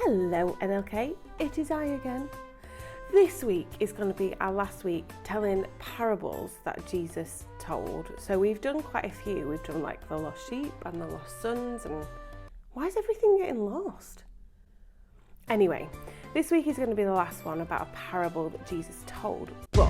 Hello NLK, it is I again. This week is going to be our last week telling parables that Jesus told. So we've done quite a few. We've done like the lost sheep and the lost sons, and why is everything getting lost? Anyway, this week is going to be the last one about a parable that Jesus told, but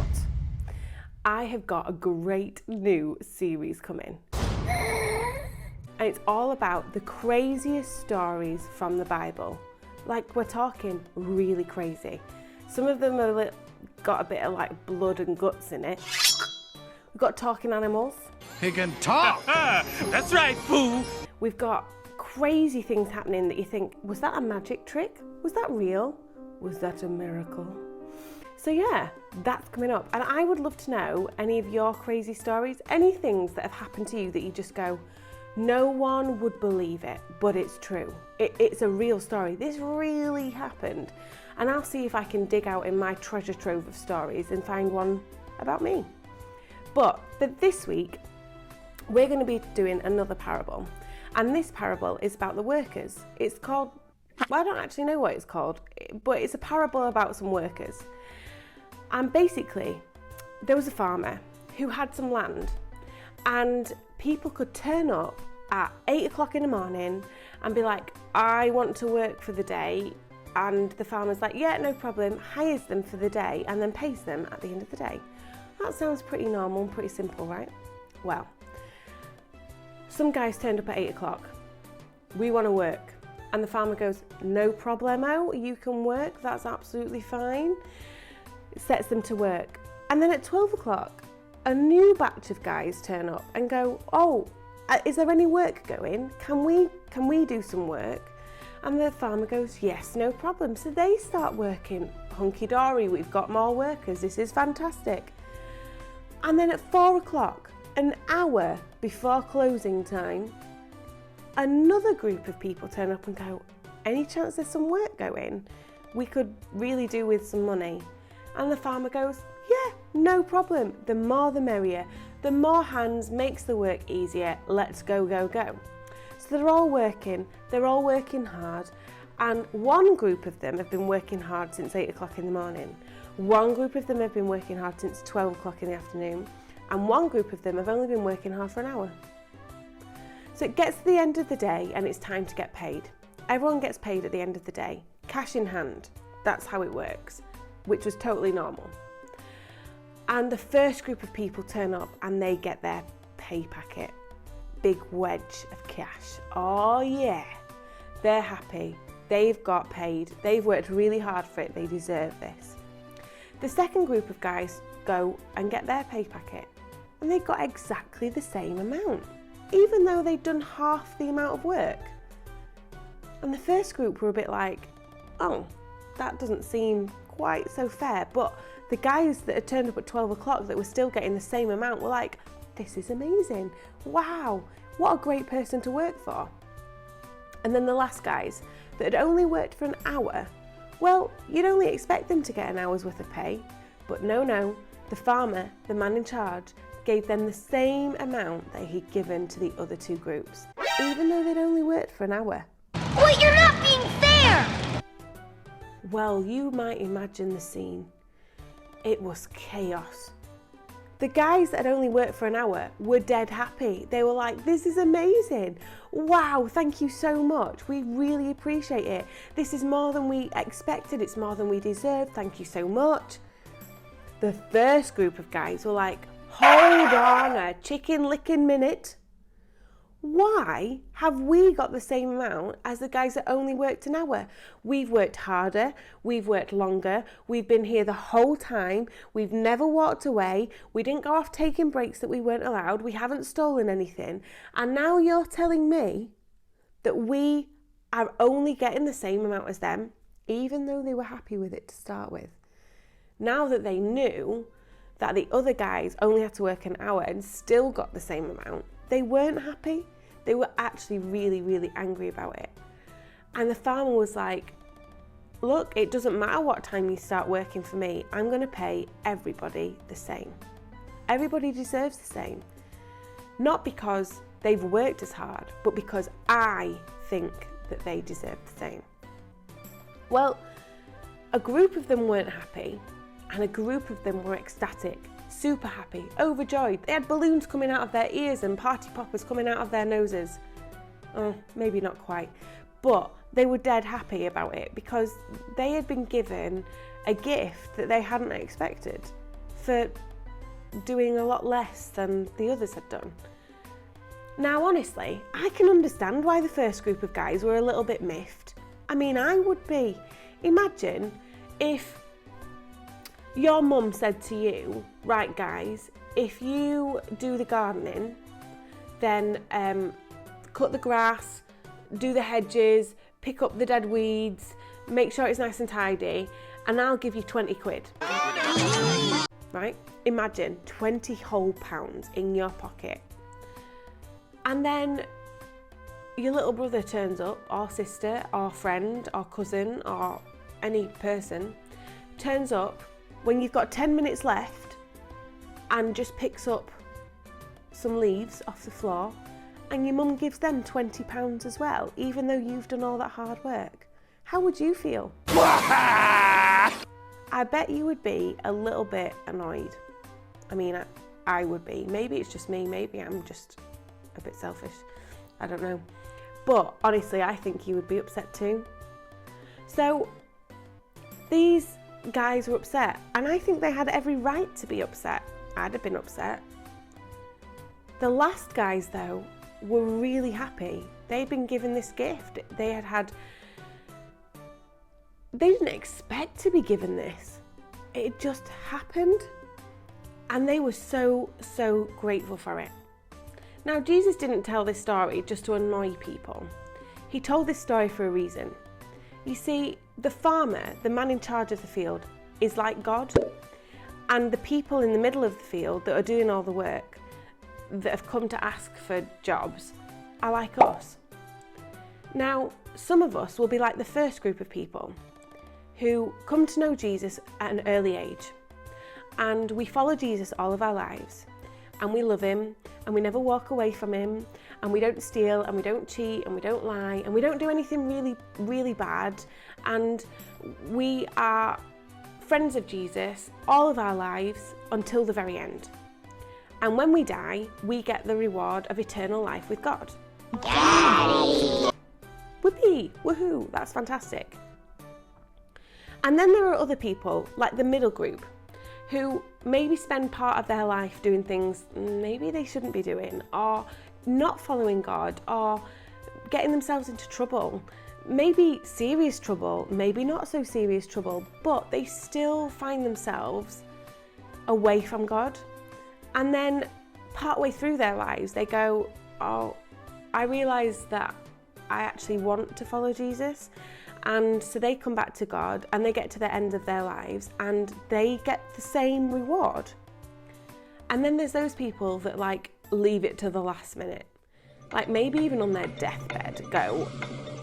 I have got a great new series coming. And it's all about the craziest stories from the Bible. Like, we're talking really crazy. Some of them are got a bit of like blood and guts in it. We've got talking animals. He can talk! That's right, fool! We've got crazy things happening that you think, was that a magic trick? Was that real? Was that a miracle? So yeah, that's coming up. And I would love to know any of your crazy stories, any things that have happened to you that you just go, no one would believe it, but it's true. It's a real story. This really happened. And I'll see if I can dig out in my treasure trove of stories and find one about me. But for this week, we're going to be doing another parable. And this parable is about the workers. It's called, well, I don't actually know what it's called, but it's a parable about some workers. And basically, there was a farmer who had some land, and people could turn up at 8 o'clock in the morning and be like, I want to work for the day. And the farmer's like, yeah, no problem, hires them for the day and then pays them at the end of the day. That sounds pretty normal and pretty simple, right? Well, some guys turned up at 8 o'clock. We want to work. And the farmer goes, no problemo, you can work, that's absolutely fine. It sets them to work. And then at 12 o'clock, a new batch of guys turn up and go, oh, is there any work going? Can we do some work? And the farmer goes, yes, no problem. So they start working. Hunky-dory, we've got more workers. This is fantastic. And then at 4 o'clock, an hour before closing time, another group of people turn up and go, any chance there's some work going? We could really do with some money. And the farmer goes, yeah, no problem. The more the merrier. The more hands makes the work easier. Let's go, go, go. So they're all working hard, and one group of them have been working hard since 8 o'clock in the morning. One group of them have been working hard since 12 o'clock in the afternoon, and one group of them have only been working hard for an hour. So it gets to the end of the day and it's time to get paid. Everyone gets paid at the end of the day, cash in hand. That's how it works, which was totally normal. And the first group of people turn up and they get their pay packet. Big wedge of cash. Oh yeah, they're happy. They've got paid. They've worked really hard for it. They deserve this. The second group of guys go and get their pay packet, and they got exactly the same amount, even though they'd done half the amount of work. And the first group were a bit like, oh, that doesn't seem quite so fair. But the guys that had turned up at 12 o'clock that were still getting the same amount were like, this is amazing. Wow, what a great person to work for. And then the last guys that had only worked for an hour, well, you'd only expect them to get an hour's worth of pay. But no, the farmer, the man in charge, gave them the same amount that he'd given to the other two groups, even though they'd only worked for an hour. Wait, you're not being fair! Well, you might imagine the scene. It was chaos. The guys that had only worked for an hour were dead happy. They were like, this is amazing. Wow, thank you so much. We really appreciate it. This is more than we expected. It's more than we deserve. Thank you so much. The first group of guys were like, hold on a chicken licking minute. Why have we got the same amount as the guys that only worked an hour? We've worked harder, we've worked longer, we've been here the whole time, we've never walked away, we didn't go off taking breaks that we weren't allowed, we haven't stolen anything, and now you're telling me that we are only getting the same amount as them, even though they were happy with it to start with. Now that they knew that the other guys only had to work an hour and still got the same amount, they weren't happy. They were actually really, really angry about it. And the farmer was like, look, it doesn't matter what time you start working for me. I'm going to pay everybody the same. Everybody deserves the same. Not because they've worked as hard, but because I think that they deserve the same. Well, a group of them weren't happy, and a group of them were ecstatic, super happy, overjoyed. They had balloons coming out of their ears and party poppers coming out of their noses. Oh, maybe not quite, but they were dead happy about it because they had been given a gift that they hadn't expected for doing a lot less than the others had done. Now, honestly, I can understand why the first group of guys were a little bit miffed. I mean, I would be. Imagine if your mum said to you, right guys, if you do the gardening, then cut the grass, do the hedges, pick up the dead weeds, make sure it's nice and tidy, and I'll give you 20 quid. Right? Imagine 20 whole pounds in your pocket. And then your little brother turns up, or sister, or friend, or cousin, or any person, turns up when you've got 10 minutes left and just picks up some leaves off the floor, and your mum gives them £20 as well, even though you've done all that hard work. How would you feel? I bet you would be a little bit annoyed. I mean, I would be. Maybe it's just me, maybe I'm just a bit selfish. I don't know. But honestly, I think you would be upset too. So these guys were upset, and I think they had every right to be upset. I'd have been upset. The last guys, though, were really happy. They'd been given this gift. They didn't expect to be given this. It just happened. And they were so, so grateful for it. Now, Jesus didn't tell this story just to annoy people. He told this story for a reason. You see, the farmer, the man in charge of the field, is like God. And the people in the middle of the field that are doing all the work, that have come to ask for jobs, are like us. Now, some of us will be like the first group of people who come to know Jesus at an early age. And we follow Jesus all of our lives. And we love him, and we never walk away from him, and we don't steal, and we don't cheat, and we don't lie, and we don't do anything really, really bad. And we are friends of Jesus all of our lives until the very end. And when we die, we get the reward of eternal life with God. Whoopee, woohoo, that's fantastic. And then there are other people, like the middle group, who maybe spend part of their life doing things maybe they shouldn't be doing, or not following God, or getting themselves into trouble. Maybe serious trouble, maybe not so serious trouble, but they still find themselves away from God. And then partway through their lives, they go, oh, I realise that I actually want to follow Jesus. And so they come back to God, and they get to the end of their lives and they get the same reward. And then there's those people that like leave it to the last minute. Like maybe even on their deathbed go,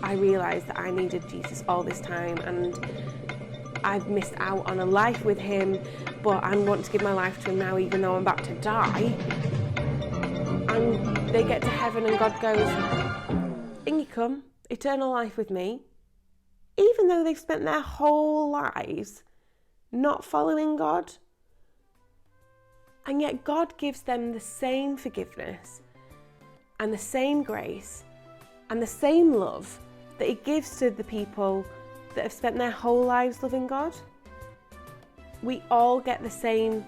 I realised that I needed Jesus all this time and I've missed out on a life with him, but I want to give my life to him now even though I'm about to die. And they get to heaven and God goes, in you come, eternal life with me. Even though they've spent their whole lives not following God. And yet God gives them the same forgiveness and the same grace and the same love that he gives to the people that have spent their whole lives loving God. We all get the same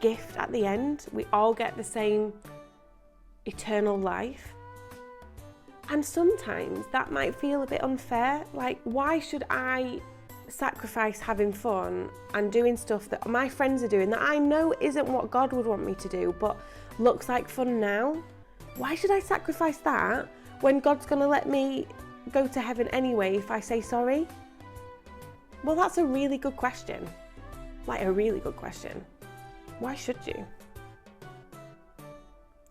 gift at the end. We all get the same eternal life. And sometimes that might feel a bit unfair. Like, why should I sacrifice having fun and doing stuff that my friends are doing that I know isn't what God would want me to do, but looks like fun now? Why should I sacrifice that when God's going to let me go to heaven anyway if I say sorry? Well, that's a really good question. Like, a really good question. Why should you?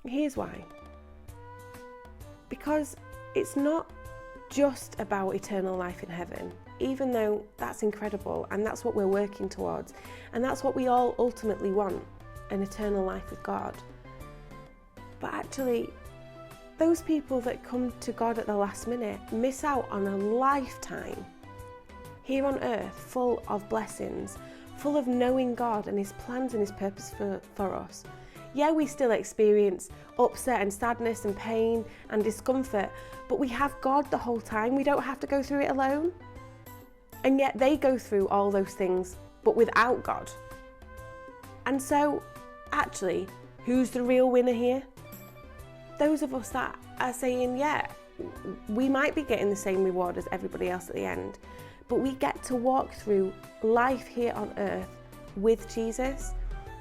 Here's why. Because it's not just about eternal life in heaven, even though that's incredible and that's what we're working towards and that's what we all ultimately want, an eternal life with God. But actually, those people that come to God at the last minute miss out on a lifetime here on earth, full of blessings, full of knowing God and his plans and his purpose for us. Yeah, we still experience upset and sadness and pain and discomfort, but we have God the whole time. We don't have to go through it alone. And yet they go through all those things, but without God. And so, actually, who's the real winner here? Those of us that are saying, yeah, we might be getting the same reward as everybody else at the end, but we get to walk through life here on earth with Jesus.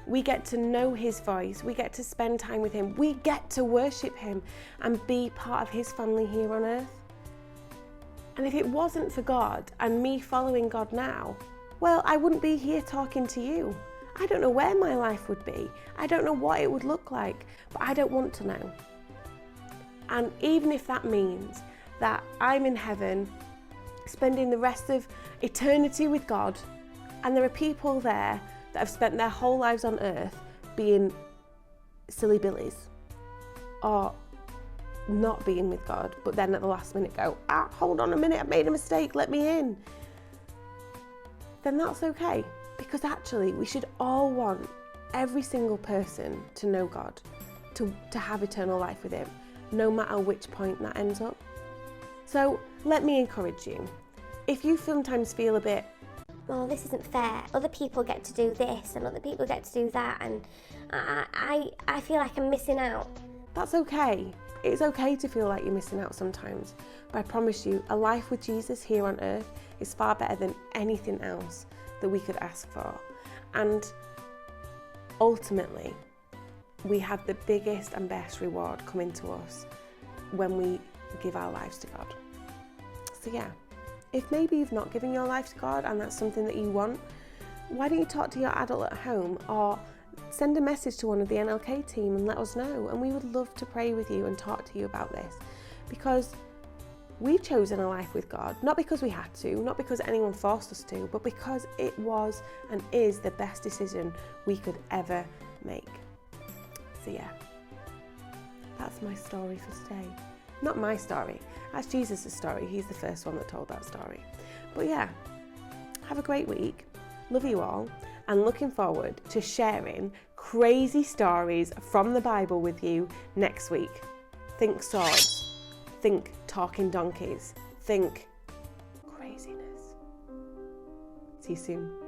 We get to know his voice. We get to spend time with him. We get to worship him and be part of his family here on earth. And if it wasn't for God and me following God now, well, I wouldn't be here talking to you. I don't know where my life would be. I don't know what it would look like, but I don't want to know. And even if that means that I'm in heaven, spending the rest of eternity with God, and there are people there that have spent their whole lives on earth being silly billies or not being with God, but then at the last minute go, hold on a minute, I made a mistake, let me in. Then that's okay, because actually we should all want every single person to know God, to have eternal life with him, no matter which point that ends up. So let me encourage you. If you sometimes feel a bit, well, this isn't fair. Other people get to do this and other people get to do that, and I feel like I'm missing out. that's okay. It's okay to feel like you're missing out sometimes. But I promise you, a life with Jesus here on earth is far better than anything else that we could ask for. And ultimately, we have the biggest and best reward coming to us when we give our lives to God. So yeah, if maybe you've not given your life to God and that's something that you want, why don't you talk to your adult at home or send a message to one of the NLK team and let us know, and we would love to pray with you and talk to you about this, because we've chosen a life with God, not because we had to, not because anyone forced us to, but because it was and is the best decision we could ever make. So yeah, that's my story for today. Not my story, that's Jesus' story. He's the first one that told that story. But yeah, have a great week. Love you all, and looking forward to sharing crazy stories from the Bible with you next week. Think swords, think talking donkeys, think craziness. See you soon.